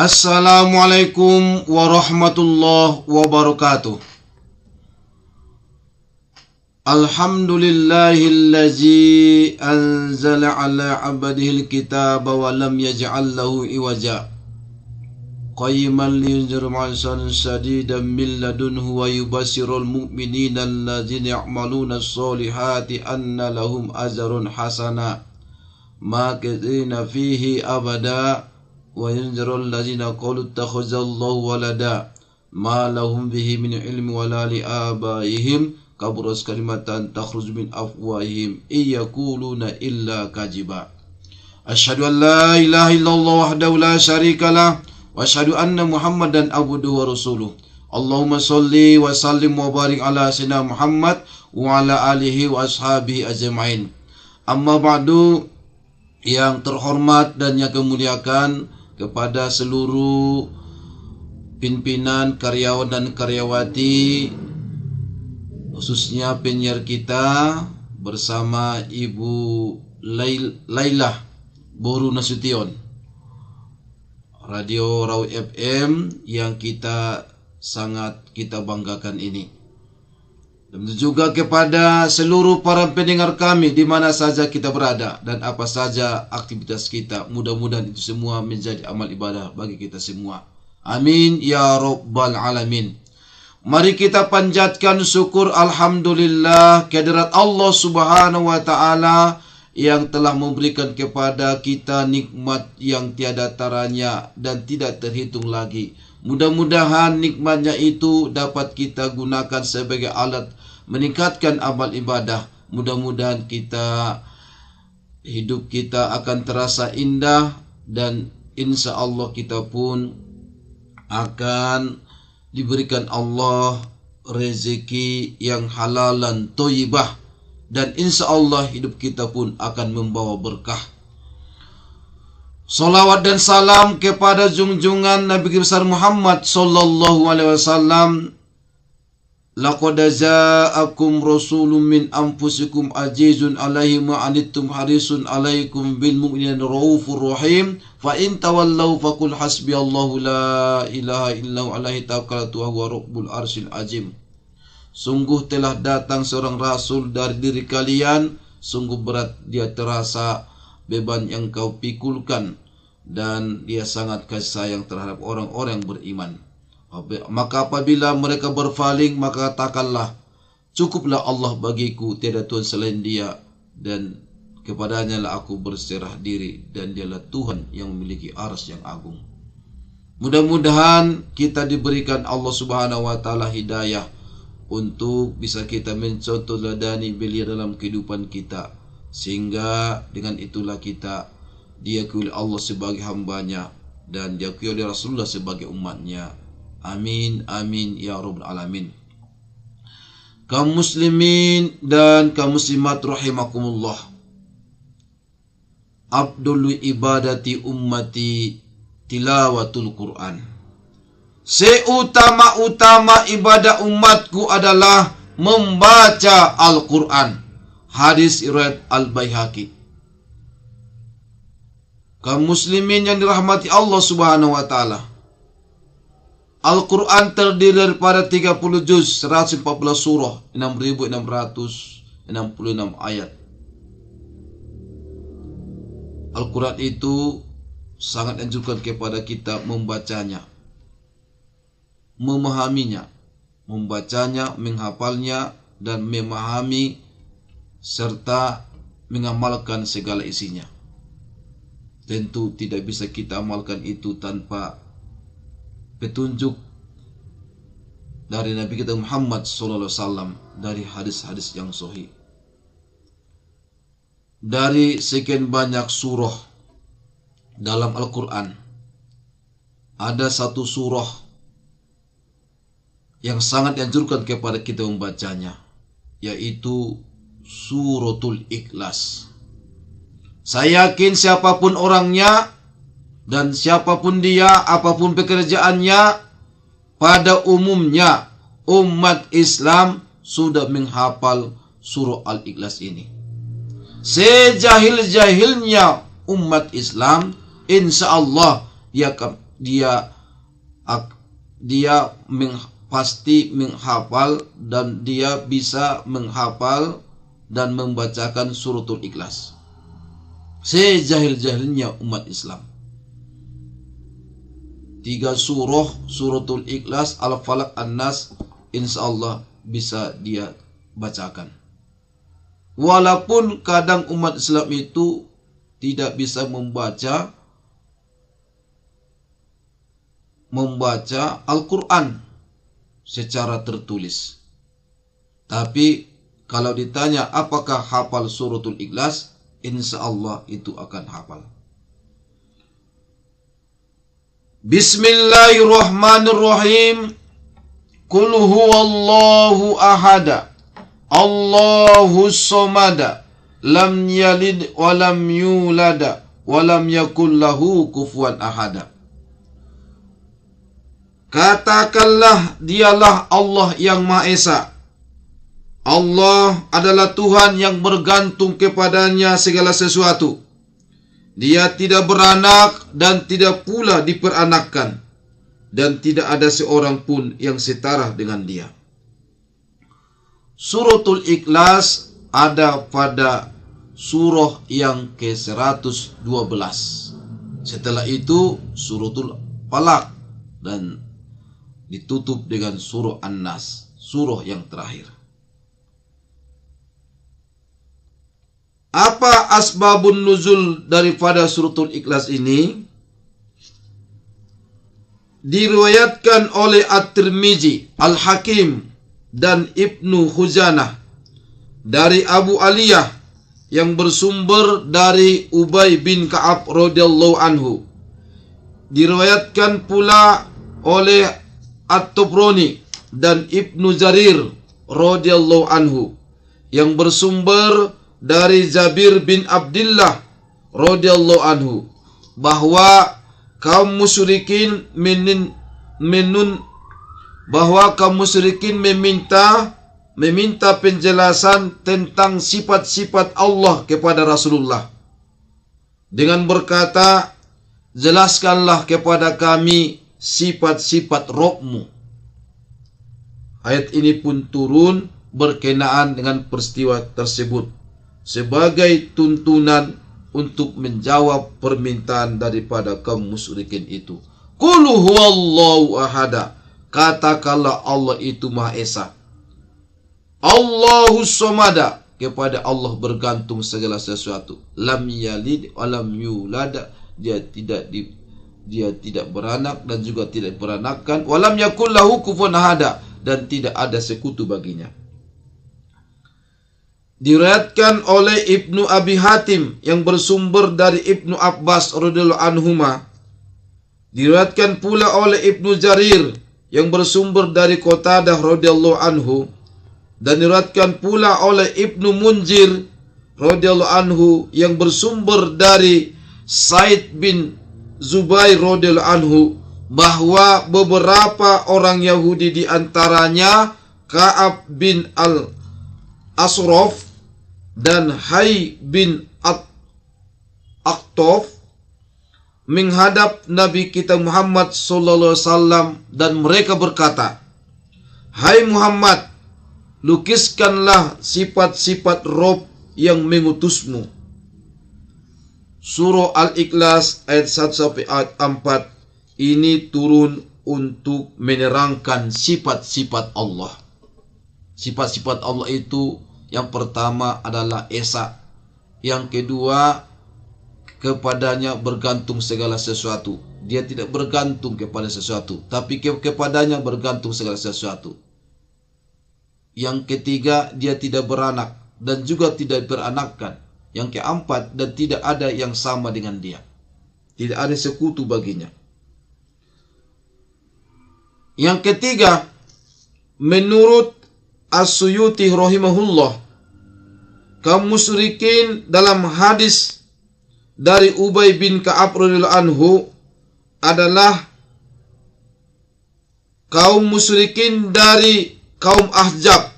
Assalamualaikum warahmatullahi wabarakatuh. Alhamdulillahillazi anzala ala abdihil kitaba wa lam yaj'al lahu iwaja qayyiman liyunzira ba'san shadidan min ladunhu wa yubashshirul mu'minina allazina ya'maluna as-solihati anna lahum ajrun hasana makithina fihi abada wa yunzirul ladzina qalu ittakhadallahu walada ma lahum bihi min ilmi wala li abaihim kaburas kalimatan takhruju min afwahihim iyaquluna illa kajiba. Asyhadu an la ilaha illallah wahdahu la syarikalah wa asyhadu anna Muhammadan abduhu wa rasuluh. Allahumma sholli wa sallim wa barik ala sayyidina Muhammad wa ala alihi wa ashabihi ajma'in. Amma ba'du, yang terhormat dan yang kemuliakan, kepada seluruh pimpinan, karyawan dan karyawati, khususnya penyiar kita bersama Ibu Lailah Boru Nasution, Radio Raw FM yang sangat kita banggakan ini. Dan juga kepada seluruh para pendengar kami di mana saja kita berada dan apa saja aktivitas kita. Mudah-mudahan itu semua menjadi amal ibadah bagi kita semua. Amin ya rabbal alamin. Mari kita panjatkan syukur alhamdulillah kehadirat Allah Subhanahu wa taala yang telah memberikan kepada kita nikmat yang tiada taranya dan tidak terhitung lagi. Mudah-mudahan nikmatnya itu dapat kita gunakan sebagai alat meningkatkan amal ibadah. Mudah-mudahan hidup kita akan terasa indah dan insya Allah kita pun akan diberikan Allah rezeki yang halal dan thayyibah, dan insya Allah hidup kita pun akan membawa berkah. Salawat dan salam kepada junjungan Nabi besar Muhammad sallallahu alaihi wasallam. Laqad ja'akum rasulun min anfusikum azizun alaihi ma anittum harisun alaikum bil mu'minina raufur rahim. Fa in tawallaw faqul hasbiyallahu la ilaha illa huwa alaihi tawakkaltu wa huwa rabbul arsyil azim. Sungguh telah datang seorang rasul dari diri kalian, sungguh berat dia terasa beban yang kau pikulkan, dan dia sangat kasih sayang terhadap orang-orang yang beriman. Maka apabila mereka berpaling, maka katakanlah, cukuplah Allah bagiku, tiada Tuhan selain Dia, dan kepadanya lah aku berserah diri, dan Dialah Tuhan yang memiliki arsy yang agung. Mudah-mudahan kita diberikan Allah Subhanahu wa taala hidayah untuk bisa kita mencontoh ladani beliau dalam kehidupan kita, sehingga dengan itulah kita diakui oleh Allah sebagai hambanya dan diakui oleh Rasulullah sebagai umatnya. Amin amin ya rabbal alamin. Kaum muslimin dan kaum muslimat rahimakumullah. Abdul ibadati ummati tilawatul Quran. Seutama-utama ibadah umatku adalah membaca Al-Quran. Hadis riwayat Al-Baihaqi. Kaum muslimin yang dirahmati Allah Subhanahu wa taala, Al-Quran terdiri daripada 30 juz, 114 surah, 6.666 ayat. Al-Quran itu sangat anjurkan kepada kita membacanya, memahaminya, membacanya, menghafalnya, dan memahami serta mengamalkan segala isinya. Tentu tidak bisa kita amalkan itu tanpa petunjuk dari Nabi kita Muhammad SAW, dari hadis-hadis yang sahih. Dari sekian banyak surah dalam Al-Quran, ada satu surah yang sangat dianjurkan kepada kita membacanya, yaitu Suratul Ikhlas. Saya yakin siapapun orangnya dan siapapun dia, apapun pekerjaannya, pada umumnya umat Islam sudah menghafal surah Al-Ikhlas ini. Sejahil-jahilnya umat Islam, insya Allah dia akan dia pasti menghafal dan dia bisa menghafal dan membacakan suratul Ikhlas. Sejahil-jahilnya umat Islam, 3 surah suratul Ikhlas, Al-Falaq, An-Nas, insyaallah bisa dia bacakan. Walaupun kadang umat Islam itu tidak bisa membaca Al-Quran secara tertulis. Tapi kalau ditanya apakah hafal suratul Ikhlas, insyaallah itu akan hafal. Bismillahirrahmanirrahim. Qul huwallahu ahada, Allahus samada, lam yalid wa lam yulada wa lam yakul lahu kufuwan ahada. Katakanlah, dialah Allah yang Maha Esa. Allah adalah Tuhan yang bergantung kepadanya segala sesuatu. Dia tidak beranak dan tidak pula diperanakkan, dan tidak ada seorang pun yang setara dengan dia. Suratul Ikhlas ada pada surah yang ke-112. Setelah itu suratul Falaq dan ditutup dengan surah An-Nas, surah yang terakhir. Apa asbabun nuzul daripada suratul Ikhlas ini? Diriwayatkan oleh At-Tirmizi, Al-Hakim dan Ibnu Khuzanah dari Abu Aliyah yang bersumber dari Ubay bin Ka'ab radhiyallahu anhu. Diriwayatkan pula oleh At-Tabrani dan Ibnu Jarir radhiyallahu anhu yang bersumber dari Jabir bin Abdullah radhiyallahu anhu bahwa kaum musyrikin meminta penjelasan tentang sifat-sifat Allah kepada Rasulullah dengan berkata, jelaskanlah kepada kami sifat-sifat Rabb-Mu. Ayat ini pun turun berkenaan dengan peristiwa tersebut sebagai tuntunan untuk menjawab permintaan daripada kaum musyrikin itu. Qul huwallahu ahada, katakanlah Allah itu Maha Esa. Allahus samada, kepada Allah bergantung segala sesuatu. Lam yalid wa lam yulad, dia tidak beranak dan juga tidak beranakkan. Wa lam yakul lahu kufuwan ahad, dan tidak ada sekutu baginya. Diriwayatkan oleh Ibnu Abi Hatim yang bersumber dari Ibnu Abbas radhiyallahu anhuma. Diriwayatkan pula oleh Ibnu Jarir yang bersumber dari Qatadah radhiyallahu anhu, dan diriwayatkan pula oleh Ibnu Munzir radhiyallahu anhu yang bersumber dari Said bin Zubair radhiyallahu anhu bahwa beberapa orang Yahudi di antaranya Ka'ab bin Al-Asraf dan Hay bin Aqtaf menghadap Nabi kita Muhammad sallallahu alaihi wasallam dan mereka berkata, "Hai Muhammad, lukiskanlah sifat-sifat Rabb yang mengutusmu." Surah Al-Ikhlas ayat 1 sampai ayat 4 ini turun untuk menerangkan sifat-sifat Allah. Sifat-sifat Allah itu yang pertama adalah Esa, yang kedua kepadanya bergantung segala sesuatu. Dia tidak bergantung kepada sesuatu, tapi kepadanya bergantung segala sesuatu. Yang ketiga, dia tidak beranak dan juga tidak beranakkan. Yang keempat, dan tidak ada yang sama dengan dia. Tidak ada sekutu baginya. Yang ketiga, menurut As-Suyuti rahimahullah, kaum musyrikin dalam hadis dari Ubay bin Ka'ab radhiyallahu anhu adalah kaum musyrikin dari kaum Ahzab,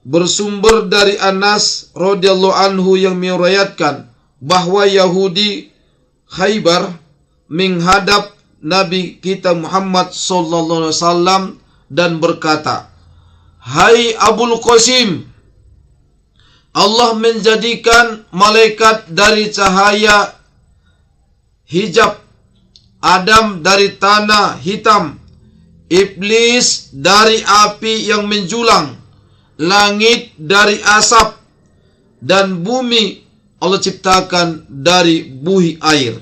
bersumber dari Anas radhiyallahu anhu yang meriwayatkan bahwa Yahudi Khaybar menghadap Nabi kita Muhammad sallallahu alaihi wasallam dan berkata, "Hai Abul Qasim, Allah menjadikan malaikat dari cahaya hijab, Adam dari tanah hitam, Iblis dari api yang menjulang, langit dari asap, dan bumi Allah ciptakan dari buih air.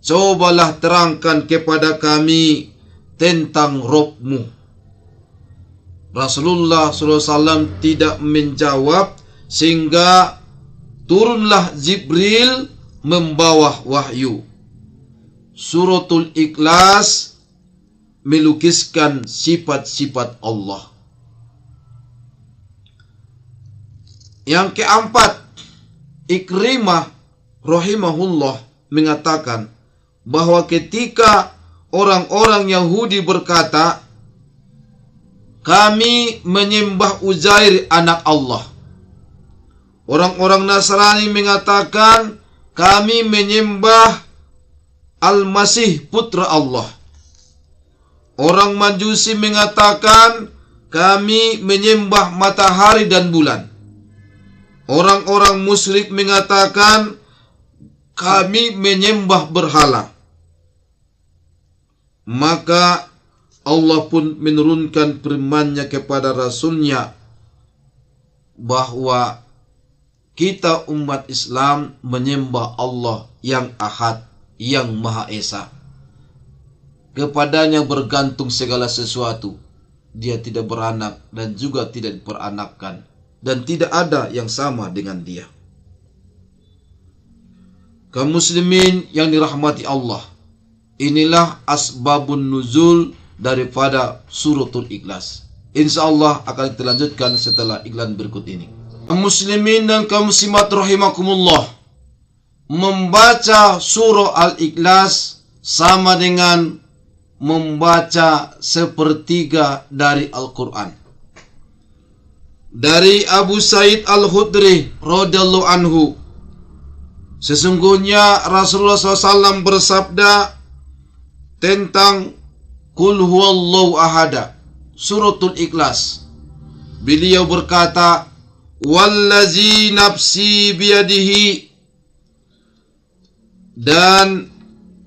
Cobalah terangkan kepada kami tentang Rabb-Mu." Rasulullah SAW tidak menjawab, sehingga turunlah Jibril membawa wahyu. Suratul Ikhlas melukiskan sifat-sifat Allah. Yang keempat, Ikrimah rahimahullah mengatakan bahwa ketika orang-orang Yahudi berkata, "Kami menyembah Uzair anak Allah." Orang-orang Nasrani mengatakan, "Kami menyembah Al-Masih putra Allah." Orang Majusi mengatakan, "Kami menyembah matahari dan bulan." Orang-orang musyrik mengatakan, "Kami menyembah berhala." Maka Allah pun menurunkan firman-Nya kepada Rasul-Nya bahwa kita umat Islam menyembah Allah yang Ahad, yang Maha Esa. Kepadanya bergantung segala sesuatu. Dia tidak beranak dan juga tidak diperanakkan, dan tidak ada yang sama dengan Dia. Kaum muslimin yang dirahmati Allah, inilah asbabun nuzul daripada suratul Ikhlas. InsyaAllah akan kita lanjutkan setelah iklan berikut ini. Kaum muslimin dan kaum muslimat rahimakumullah, membaca surah Al-Ikhlas sama dengan membaca sepertiga dari Al-Quran. Dari Abu Sa'id Al-Khudri radhiyallahu anhu, sesungguhnya Rasulullah SAW bersabda tentang Qul huwallahu ahada, suratul Ikhlas. Beliau berkata, "Wallazi nafsi biyadihi," dan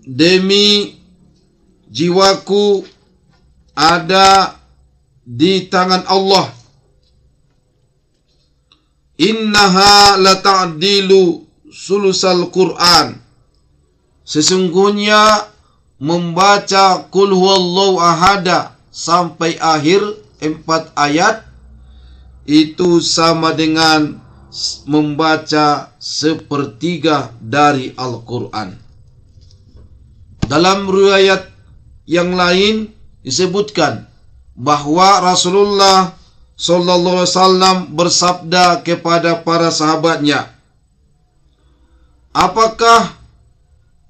demi jiwaku ada di tangan Allah, "Innaha lata'dilu sulusal Qur'an." Sesungguhnya membaca Qul huwallahu ahada sampai akhir 4 ayat itu sama dengan membaca sepertiga dari Al-Quran. Dalam riwayat yang lain disebutkan bahwa Rasulullah sallallahu alaihi wasallam bersabda kepada para sahabatnya, "Apakah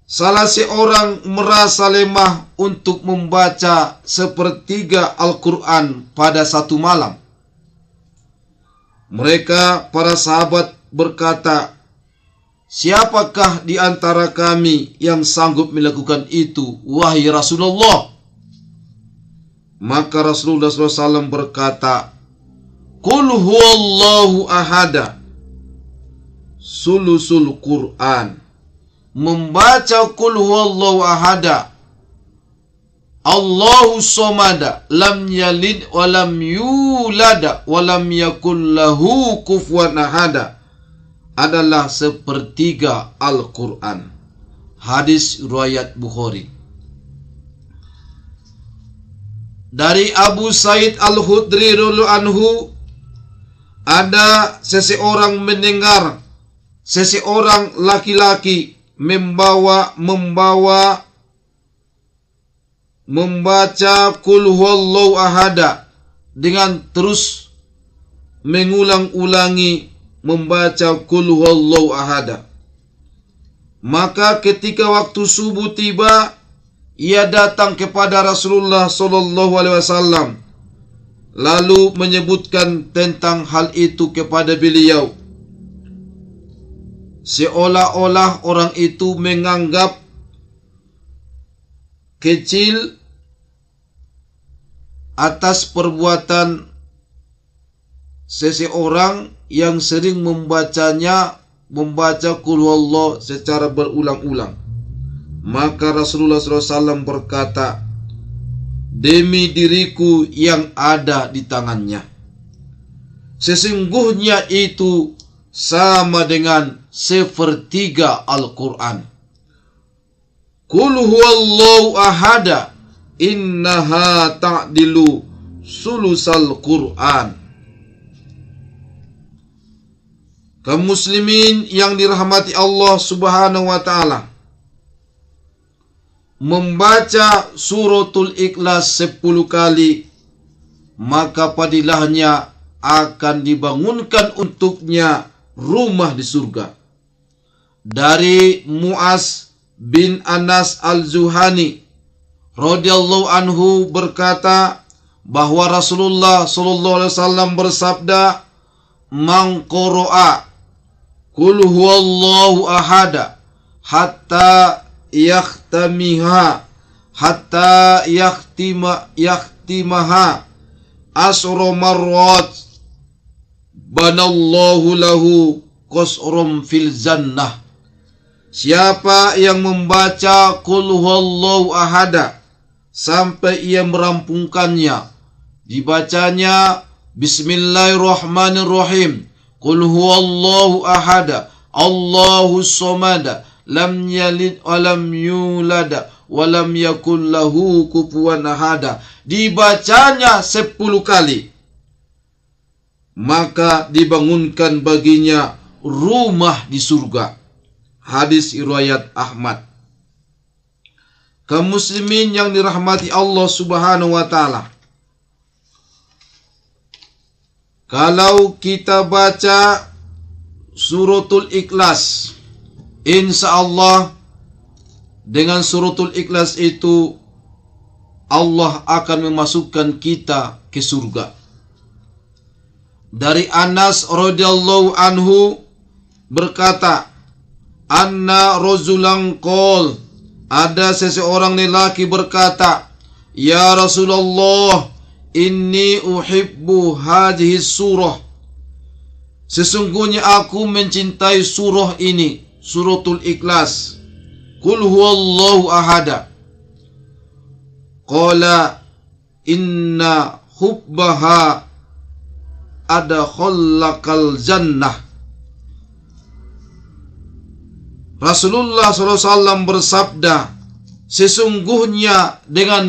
salah seorang merasa lemah untuk membaca sepertiga Al-Quran pada satu malam?" Mereka, para sahabat, berkata, "Siapakah di antara kami yang sanggup melakukan itu, wahai Rasulullah?" Maka Rasulullah SAW berkata, "Qul huwallahu ahada, sulusul Quran." Membaca Qul huwallahu ahada, Allahu somada, lam yalid wa lam yulada wa lam yakul lahu kufuwan ahada, adalah sepertiga Al-Quran. Hadis riwayat Bukhari. Dari Abu Sa'id Al-Khudri radhiyallahu anhu, ada seseorang mendengar seseorang laki-laki membaca Qul huwallahu ahada dengan terus mengulang-ulangi membaca Qul huwallahu ahada. Maka ketika waktu subuh tiba, ia datang kepada Rasulullah sallallahu alaihi wasallam lalu menyebutkan tentang hal itu kepada beliau, seolah-olah orang itu menganggap kecil atas perbuatan seseorang yang sering membaca Qul Huwallah secara berulang-ulang. Maka Rasulullah SAW berkata, demi diriku yang ada di tangannya, sesungguhnya itu sama dengan sepertiga Al-Quran. Qul huwallahu ahada, innaha ta'dilu sulusal Quran. Kaum muslimin yang dirahmati Allah Subhanahu wa ta'ala, membaca suratul Ikhlas 10 kali, maka padilahnya akan dibangunkan untuknya rumah di surga. Dari Mu'az bin Anas al-Zuhani radhiyallahu anhu berkata bahwa Rasulullah sallallahu alaihi wasallam bersabda, "Man qara'a Qul huwallahu ahada hatta yahtamiha hatta yahtimaha asra marrat banallahu lahu qasrum fil jannah." Siapa yang membaca Qul huwallahu ahada sampai ia merampungkannya, dibacanya Bismillahirrahmanirrahim, Qul huwallahu ahada, Allahus somada, lam yalid wa lam yulad wa lam yakul lahu kufuwan ahada, dibacanya 10 kali, maka dibangunkan baginya rumah di surga. Hadis riwayat Ahmad. Kaum muslimin yang dirahmati Allah Subhanahu wa ta'ala, kalau kita baca suratul Ikhlas, insya Allah dengan suratul Ikhlas itu Allah akan memasukkan kita ke surga. Dari Anas radhiyallahu anhu berkata, anna rajulan qol, ada seseorang lelaki berkata, ya Rasulullah, inni uhibbu hadhihi surah, sesungguhnya aku mencintai surah ini, suratul Ikhlas, Qul huwallahu ahada. Qala inna hubbaha adkhallakal jannah. Rasulullah SAW bersabda, sesungguhnya dengan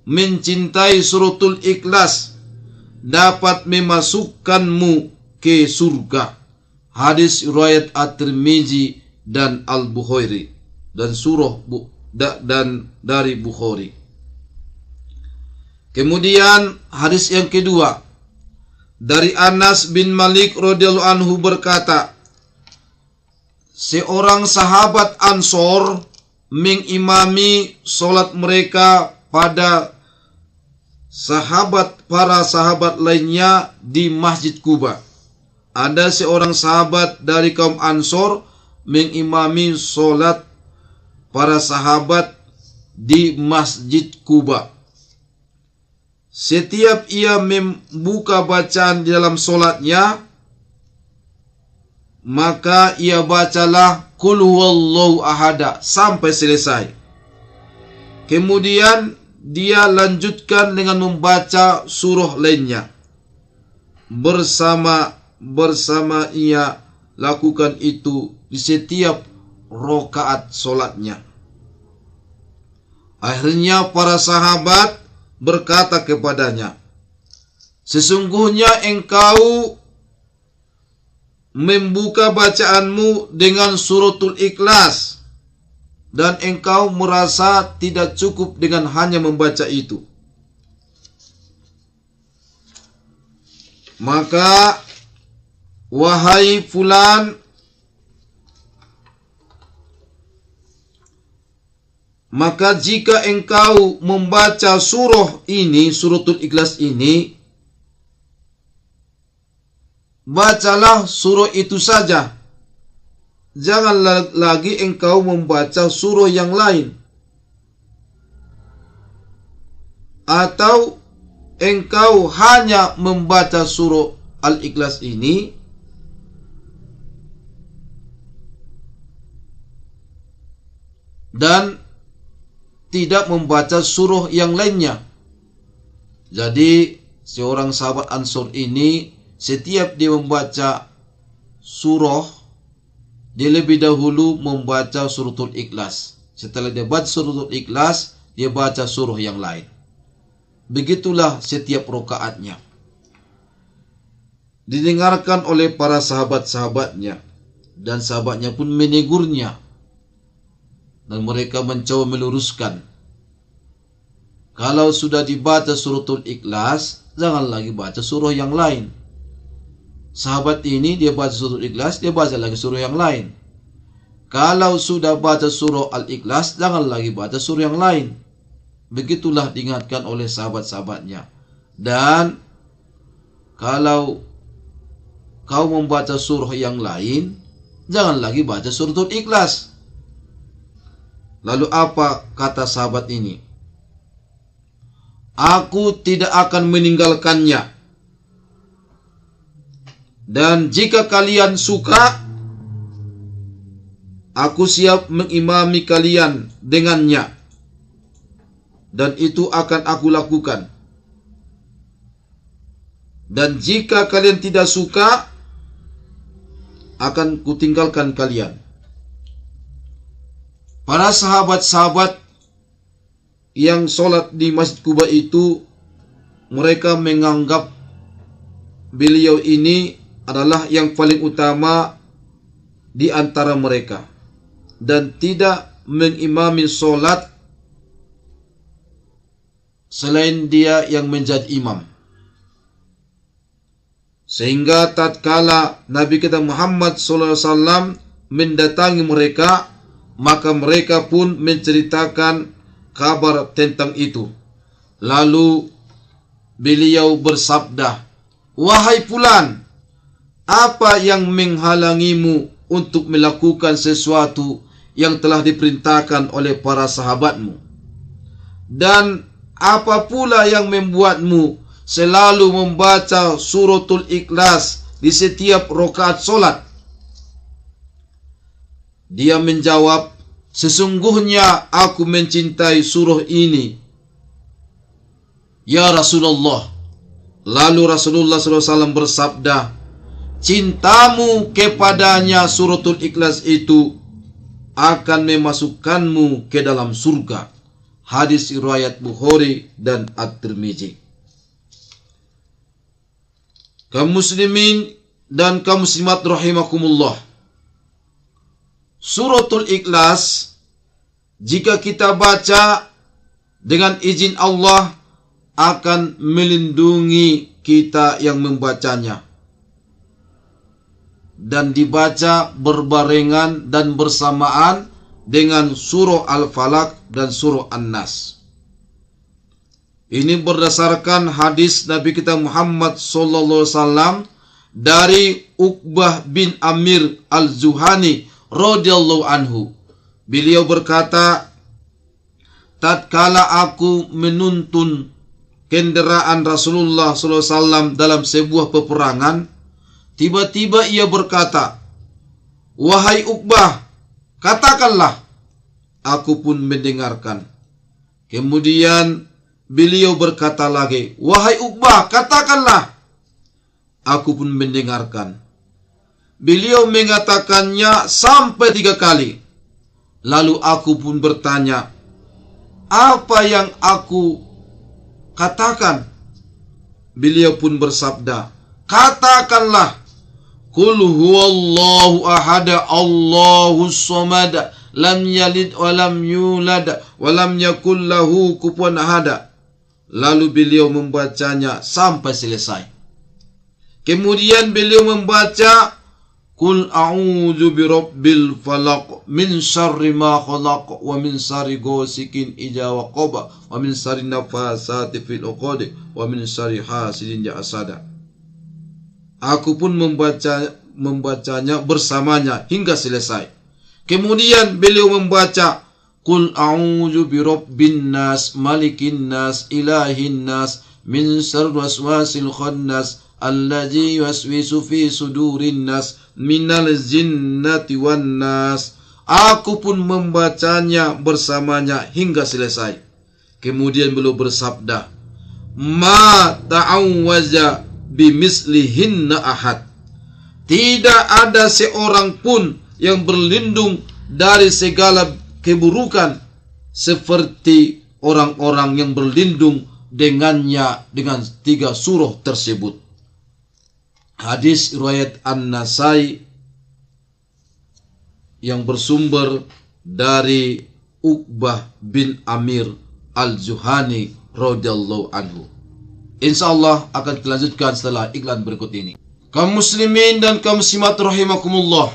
mencintai suratul Ikhlas dapat memasukkanmu ke surga. Hadis riwayat At-Tirmizi dan Al-Bukhari, dan dari Bukhari. Kemudian hadis yang kedua dari Anas bin Malik radhiyallahu anhu berkata, seorang sahabat Ansor mengimami solat mereka pada para sahabat lainnya di Masjid Quba. Ada seorang sahabat dari kaum Ansor mengimami solat para sahabat di Masjid Quba. Setiap ia membuka bacaan di dalam solatnya, maka ia bacalah Qul huwallahu ahada sampai selesai. Kemudian dia lanjutkan dengan membaca surah lainnya. Bersama ia lakukan itu di setiap rakaat solatnya. Akhirnya para sahabat berkata kepadanya, sesungguhnya engkau membuka bacaanmu dengan suratul Ikhlas dan engkau merasa tidak cukup dengan hanya membaca itu. Maka wahai fulan, maka jika engkau membaca surah ini, suratul Ikhlas ini, bacalah surah itu saja. Jangan lagi engkau membaca surah yang lain. atau engkau hanya membaca surah Al-Ikhlas ini dan tidak membaca surah yang lainnya. Jadi seorang sahabat Ansor ini setiap dia membaca surah, dia lebih dahulu membaca suratul Ikhlas. Setelah dia baca suratul Ikhlas, dia baca surah yang lain. Begitulah setiap rakaatnya. Didengarkan oleh para sahabat-sahabatnya, dan sahabatnya pun menegurnya, dan mereka mencoba meluruskan. Kalau sudah dibaca suratul Ikhlas, jangan lagi baca surah yang lain. Sahabat ini dia baca suratul Ikhlas, dia baca lagi surah yang lain. Kalau sudah baca surah Al-Ikhlas, jangan lagi baca surah yang lain. Begitulah diingatkan oleh sahabat-sahabatnya. Dan kalau kau membaca surah yang lain, jangan lagi baca suratul Ikhlas. Lalu apa kata sahabat ini? Aku tidak akan meninggalkannya. Dan jika kalian suka, aku siap mengimami kalian dengannya. Dan itu akan aku lakukan. Dan jika kalian tidak suka, akan kutinggalkan kalian. Para sahabat-sahabat yang sholat di Masjid Quba itu, mereka menganggap beliau ini adalah yang paling utama di antara mereka, dan tidak mengimami sholat selain dia yang menjadi imam. Sehingga tatkala Nabi kita Muhammad SAW mendatangi mereka, maka mereka pun menceritakan kabar tentang itu. Lalu beliau bersabda, "Wahai fulan, apa yang menghalangimu untuk melakukan sesuatu yang telah diperintahkan oleh para sahabatmu? Dan apa pula yang membuatmu selalu membaca suratul Ikhlas di setiap rakaat solat?" Dia menjawab, "Sesungguhnya aku mencintai surah ini, ya Rasulullah." Lalu Rasulullah SAW bersabda, "Cintamu kepadanya suratul Ikhlas itu akan memasukkanmu ke dalam surga." Hadis riwayat Bukhari dan At-Tirmizi. Kaum muslimin dan kaum muslimat rahimakumullah, suratul Ikhlas jika kita baca dengan izin Allah akan melindungi kita yang membacanya, dan dibaca berbarengan dan bersamaan dengan surah Al-Falaq dan surah An-Nas. Ini berdasarkan hadis Nabi kita Muhammad SAW dari Uqbah bin Amir Al-Zuhani radhiyallahu anhu. Beliau berkata, tatkala aku menuntun kendaraan Rasulullah SAW dalam sebuah peperangan, tiba-tiba ia berkata, "Wahai Uqbah, katakanlah." Aku pun mendengarkan. Kemudian beliau berkata lagi, "Wahai Uqbah, katakanlah." Aku pun mendengarkan. Beliau mengatakannya sampai 3 kali. Lalu aku pun bertanya, "Apa yang aku katakan?" Beliau pun bersabda, "Katakanlah, Qul huwallahu ahada, Allahus samad, lam yalid wa lam yulad wa lam yakul lahu kufuwan ahad." Lalu beliau membacanya sampai selesai. Kemudian beliau membaca, "Qul a'udzu birabbil falaq min syarri ma khalaq wa min syarri ghasikin idza waqab wa min syarri nafasati fil 'uqad wa min syarri hasidin idza hasad." Aku pun membacanya bersamanya hingga selesai. Kemudian beliau membaca, Qul a'udzu birabbin nas, malikin nas, ilahin nas, min syarri waswasil khannas, alladzi yuwaswisu fi sudurin nas, minal jinnati wan nas. Aku pun membacanya bersamanya hingga selesai. Kemudian beliau bersabda, ma ta'awwaza bimislihinna ahad. Tidak ada seorang pun yang berlindung dari segala keburukan seperti orang-orang yang berlindung dengannya dengan 3 surah tersebut. Hadis riwayat An-Nasai yang bersumber dari Uqbah bin Amir Al-Juhani radhiyallahu anhu. Insyaallah akan dilanjutkan setelah iklan berikut ini. Kaum muslimin dan kaum muslimat rahimakumullah.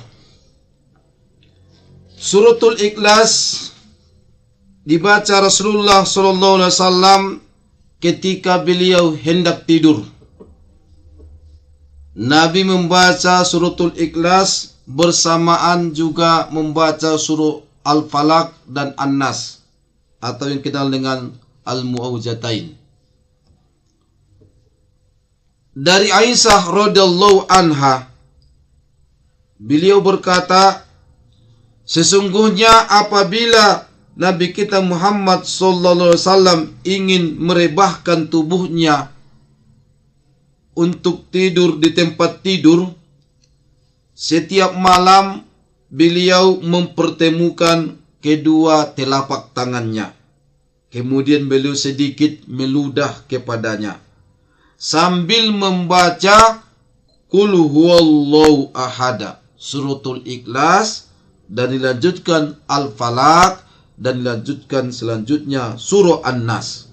Suratul Ikhlas dibaca Rasulullah sallallahu alaihi wasallam ketika beliau hendak tidur. Nabi membaca suratul Ikhlas bersamaan juga membaca surah Al-Falaq dan An-Nas atau yang dikenal dengan Al-Mu'awwidzatain. Dari Aisyah radhiyallahu anha, beliau berkata, sesungguhnya apabila Nabi kita Muhammad sallallahu alaihi wasallam ingin merebahkan tubuhnya untuk tidur di tempat tidur, setiap malam beliau mempertemukan kedua telapak tangannya. Kemudian beliau sedikit meludah kepadanya sambil membaca Qul huwallahu ahad, suratul Ikhlas, dan dilanjutkan Al-Falaq, dan dilanjutkan selanjutnya surah An-Nas.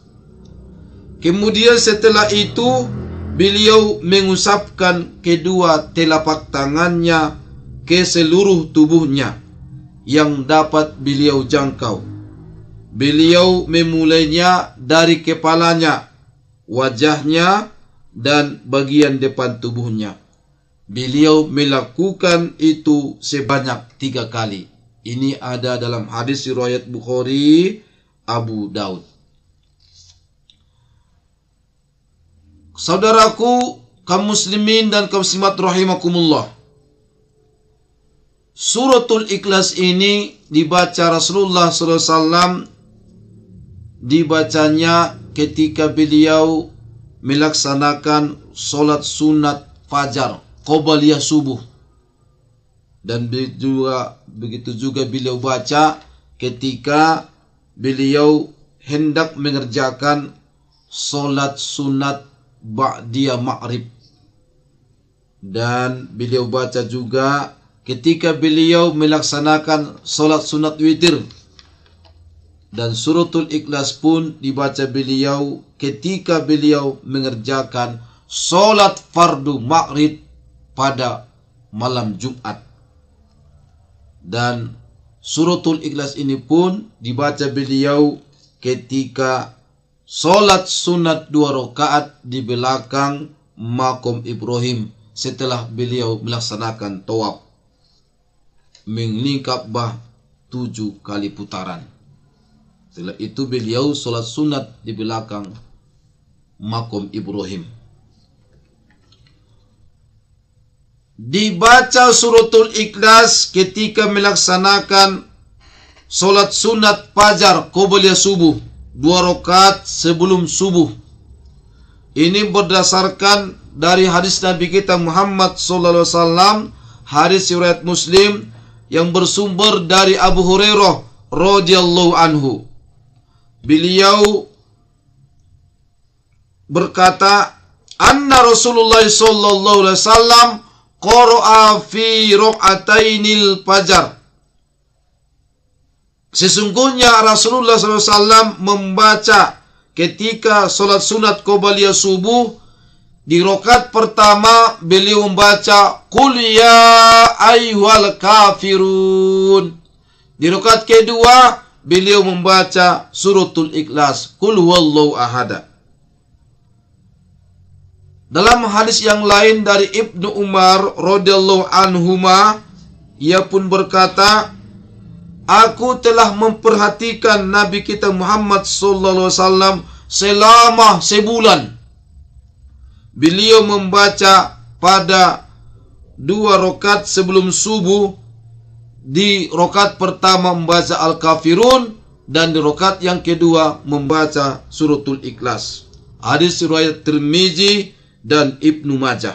Kemudian setelah itu beliau mengusapkan kedua telapak tangannya ke seluruh tubuhnya yang dapat beliau jangkau. Beliau memulainya dari kepalanya, wajahnya, dan bagian depan tubuhnya. Beliau melakukan itu sebanyak 3 kali. Ini ada dalam hadis riwayat Bukhari, Abu Daud. Saudaraku, kaum muslimin dan kaum muslimat rahimakumullah. Suratul Ikhlas ini dibaca Rasulullah SAW, dibacanya ketika beliau melaksanakan sholat sunat fajar, qobliyah subuh. Dan begitu juga beliau baca ketika beliau hendak mengerjakan sholat sunat ba'diyah maghrib. Dan beliau baca juga ketika beliau melaksanakan sholat sunat witir. Dan suratul Ikhlas pun dibaca beliau ketika beliau mengerjakan sholat fardu maghrib pada malam Jumat. Dan suratul Ikhlas ini pun dibaca beliau ketika sholat sunat 2 rakaat di belakang Maqam Ibrahim setelah beliau melaksanakan tawaf mengelilingi Ka'bah 7 kali putaran. Setelah itu beliau sholat sunat di belakang Maqam Ibrahim. Dibaca suratul Ikhlas ketika melaksanakan sholat sunat fajar qobliyah subuh 2 rakaat sebelum subuh. Ini berdasarkan dari hadis Nabi kita Muhammad sallallahu alaihi wasallam, hadis riwayat Muslim yang bersumber dari Abu Hurairah radhiyallahu anhu. Beliau berkata, anna Rasulullah sallallahu alaihi wasallam qara'a fi raq'atainil fajar. Sesungguhnya Rasulullah SAW membaca ketika sholat sunat qobliyah subuh, di rakaat pertama beliau membaca Qul ya ayyuhal kafirun. Di rakaat kedua beliau membaca suratul Ikhlas, Qul huwallahu ahad. Dalam hadis yang lain dari Ibnu Umar radhiyallahu anhuma, ia pun berkata, Aku telah memperhatikan Nabi kita Muhammad sallallahu alaihi wasallam selama sebulan. Beliau membaca pada 2 rakaat sebelum subuh. Di rakaat pertama membaca Al-Kafirun dan di rakaat yang kedua membaca suratul Ikhlas. Hadis riwayat Tirmizi dan Ibnu Majah.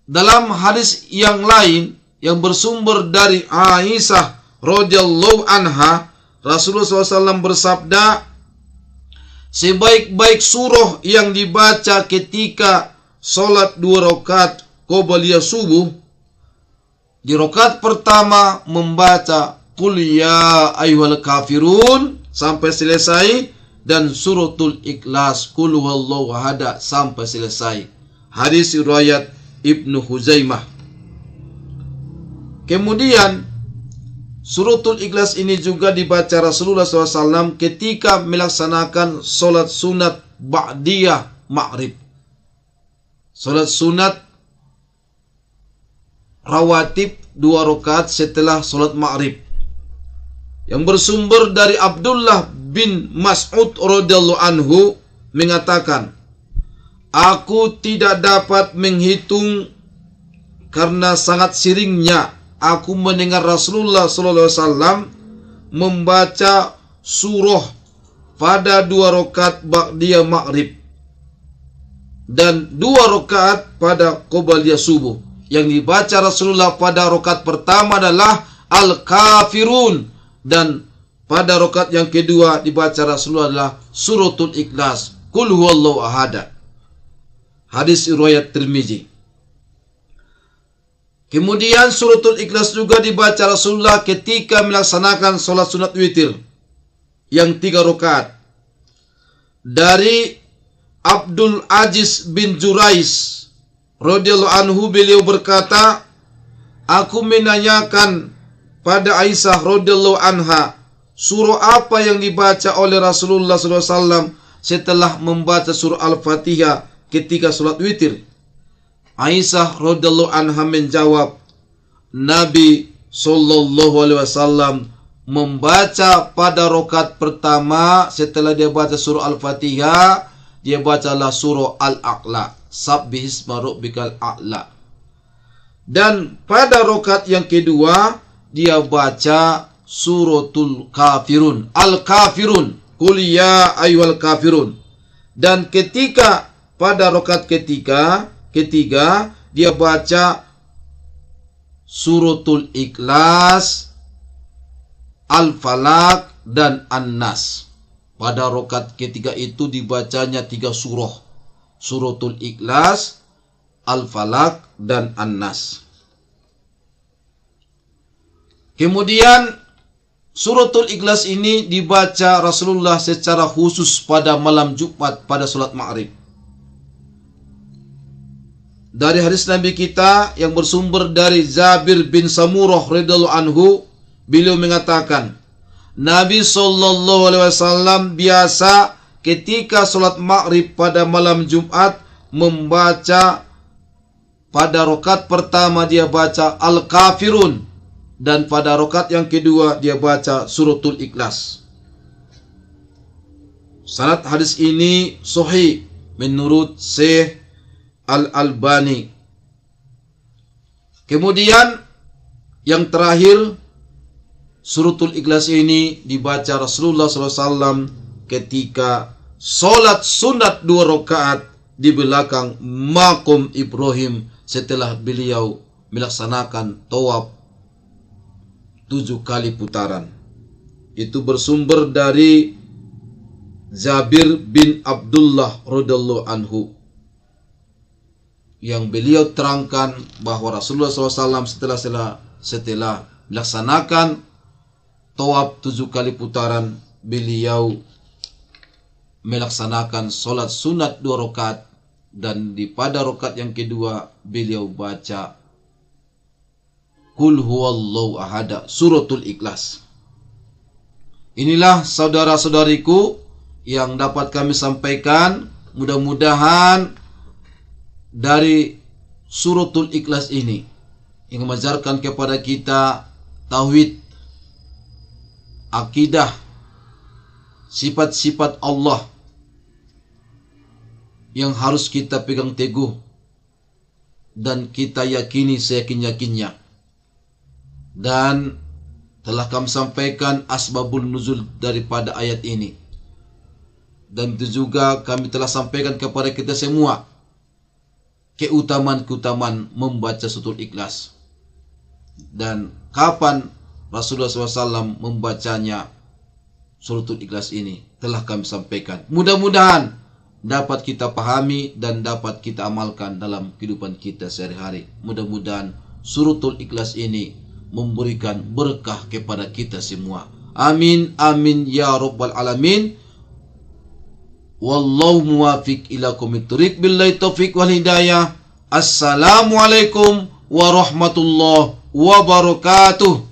Dalam hadis yang lain yang bersumber dari Aisyah radhiyallahu anha, Rasulullah SAW bersabda, sebaik-baik surah yang dibaca ketika sholat 2 rakaat qobliyah subuh, di rakaat pertama membaca Qul ya ayyuhal kafirun sampai selesai dan suratul Ikhlas Qul huwallahu ahad sampai selesai. Hadis riwayat Ibnu Huzaimah. Kemudian suratul Ikhlas ini juga dibaca Rasulullah SAW ketika melaksanakan solat sunat ba'diyah maghrib. Solat sunat rawatib 2 rakaat setelah solat maghrib. Yang bersumber dari Abdullah bin Mas'ud radhiyallahu anhu mengatakan, aku tidak dapat menghitung karena sangat siringnya aku mendengar Rasulullah SAW membaca surah pada 2 rakaat ba'diyah maghrib dan 2 rakaat pada qobliyah subuh. Yang dibaca Rasulullah pada rakaat pertama adalah Al-Kafirun dan pada rakaat yang kedua dibaca Rasulullah adalah suratul Ikhlas Qul huwallahu ahad. Hadis riwayat Tirmizi. Kemudian suratul Ikhlas juga dibaca Rasulullah ketika melaksanakan sholat sunat witir yang 3 rakaat. Dari Abdul Aziz bin Jurais radhiyallahu anhu, beliau berkata, aku menanyakan pada Aisyah radhiyallahu anha, surah apa yang dibaca oleh Rasulullah SAW setelah membaca surah Al-Fatihah ketika sholat witir? Aisyah radhiyallahu anha menjawab, Nabi sallallahu alaihi wasallam membaca pada rakaat pertama setelah dia baca surah Al-Fatihah, dia bacalah surah Al-A'la, Sabbihisma rabbikal a'la. Dan pada rakaat yang kedua dia baca suratul Kafirun, Al-Kafirun, Qul ya ayyuhal kafirun. Dan ketika pada rakaat ketiga dia baca suratul Ikhlas, Al-Falaq dan An-Nas. Pada rakaat ketiga itu dibacanya 3 surah, suratul Ikhlas, Al-Falaq dan An-Nas. Kemudian suratul Ikhlas ini dibaca Rasulullah secara khusus pada malam Jumat pada salat Maghrib. Dari hadis Nabi kita yang bersumber dari Jabir bin Samurah radhiyallahu anhu, beliau mengatakan, Nabi sallallahu alaihi wasallam biasa ketika salat Maghrib pada malam Jumat membaca pada rakaat pertama dia baca Al-Kafirun dan pada rakaat yang kedua dia baca suratul Ikhlas. Sanad hadis ini sahih menurut Syekh Al-Albani. Kemudian yang terakhir, suratul Ikhlas ini dibaca Rasulullah SAW ketika solat sunat 2 rakaat di belakang Maqam Ibrahim setelah beliau melaksanakan tawaf 7 kali putaran. Itu bersumber dari Jabir bin Abdullah radhiyallahu anhu, yang beliau terangkan bahwa Rasulullah SAW setelah melaksanakan tawaf 7 kali putaran, beliau melaksanakan solat sunat 2 rakaat dan pada rakaat yang kedua beliau baca Qul huwallahu ahad, suratul Ikhlas. Inilah saudara-saudariku yang dapat kami sampaikan. Mudah-mudahan dari suratul Ikhlas ini yang mengajarkan kepada kita tauhid, akidah, sifat-sifat Allah yang harus kita pegang teguh dan kita yakini seyakin-yakinnya. Dan telah kami sampaikan asbabun nuzul daripada ayat ini. Dan itu juga kami telah sampaikan kepada kita semua keutamaan-keutamaan membaca suratul Ikhlas. Dan kapan Rasulullah SAW membacanya suratul Ikhlas ini telah kami sampaikan. Mudah-mudahan dapat kita pahami dan dapat kita amalkan dalam kehidupan kita sehari-hari. Mudah-mudahan suratul Ikhlas ini memberikan berkah kepada kita semua. Amin, amin ya rabbal alamin. Wallahu muwafiq ila aqwamit thoriq. Billahi taufiq wal hidayah. Assalamualaikum warahmatullahi wabarakatuh.